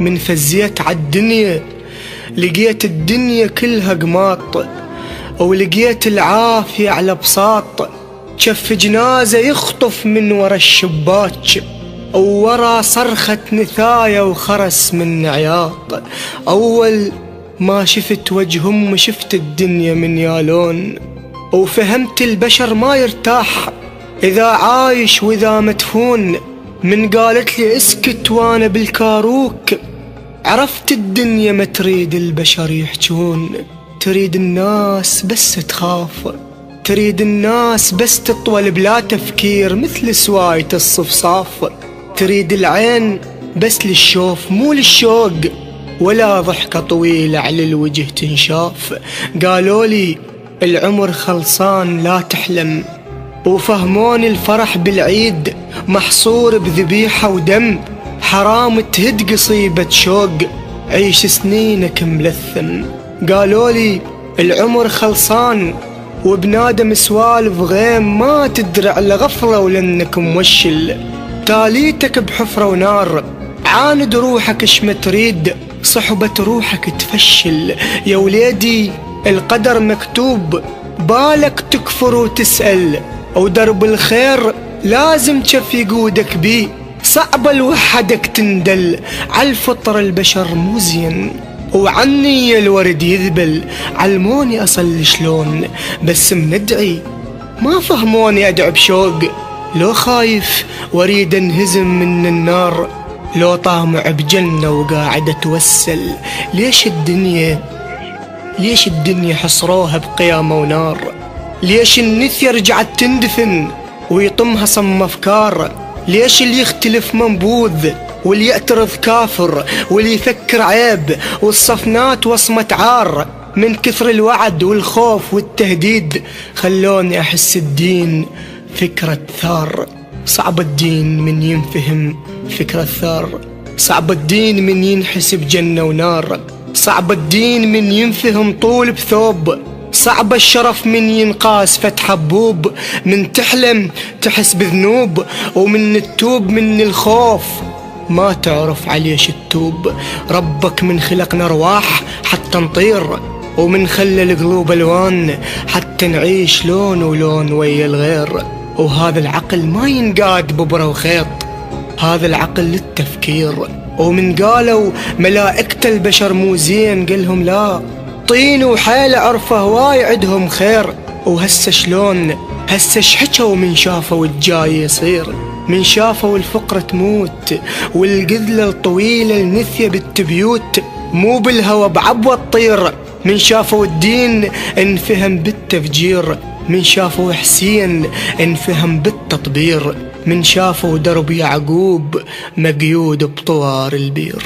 من فزيت عالدنيا لقيت الدنيا كلها قماط، ولقيت العافية على بساط، جف جنازة يخطف من ورا الشباك، وورا صرخة نثايا وخرس من عياط. أول ما شفت وجههم شفت الدنيا من يالون، وفهمت البشر ما يرتاح إذا عايش وإذا مدفون. من قالت لي اسكت وانا بالكاروك، عرفت الدنيا ما تريد البشر يحجون. تريد الناس بس تخاف، تريد الناس بس تطول بلا تفكير مثل سواية الصفصاف. تريد العين بس للشوف مو للشوق، ولا ضحكة طويلة على الوجه تنشاف. قالوا لي العمر خلصان لا تحلم، وفهموني الفرح بالعيد محصور بذبيحة ودم. حرام تهد قصيبة شوق، عيش سنينك ملثم. قالوا لي العمر خلصان وبنادم سوالف غيم، ما تدرع لغفرة ولنك موشل. تاليتك بحفرة ونار، عاند روحك اش ما تريد، صحبة روحك تفشل. يا وليدي القدر مكتوب، بالك تكفر وتسأل، ودرب الخير لازم جف يقودك بيه. صعب لوحدك تندل، عالفطر البشر مو زين، وعني الورد يذبل. علموني أصل شلون بس مندعي، ما فهموني أدعو بشوق. لو خايف واريد انهزم من النار، لو طامع بجنة وقاعد اتوسل. ليش الدنيا حصروها بقيامة ونار؟ ليش النثية رجعت تندفن ويطمها صم أفكار؟ ليش اللي يختلف منبوذ واللي يعترض كافر، واللي يفكر عيب والصفنات وصمة عار؟ من كثر الوعد والخوف والتهديد خلوني أحس الدين فكرة ثار. صعب الدين من ينفهم فكرة ثار، صعب الدين من ينحسب جنة ونار، صعب الدين من ينفهم طول بثوب، صعب الشرف من ينقاس فتح حبوب. من تحلم تحس بذنوب، ومن التوب من الخوف ما تعرف عليش التوب. ربك من خلقنا أرواح حتى نطير، ومن خلى القلوب ألوان حتى نعيش لون ولون ويا الغير. وهذا العقل ما ينقاد ببرة وخيط، هذا العقل للتفكير. ومن قالوا ملائكة البشر مو زين، قلهم لا، طين وحيل عرفه هواي عدهم خير. وهسه شلون هسه شحكوا من شافوا الجاي يصير، من شافوا الفقرة تموت والقذلة الطويلة النثية بالتبيوت، مو بالهوى بعبوة تطير. من شافوا الدين انفهم بالتفجير، من شافوا حسين انفهم بالتطبير، من شافوا درب يعقوب مقيود بطوار البير.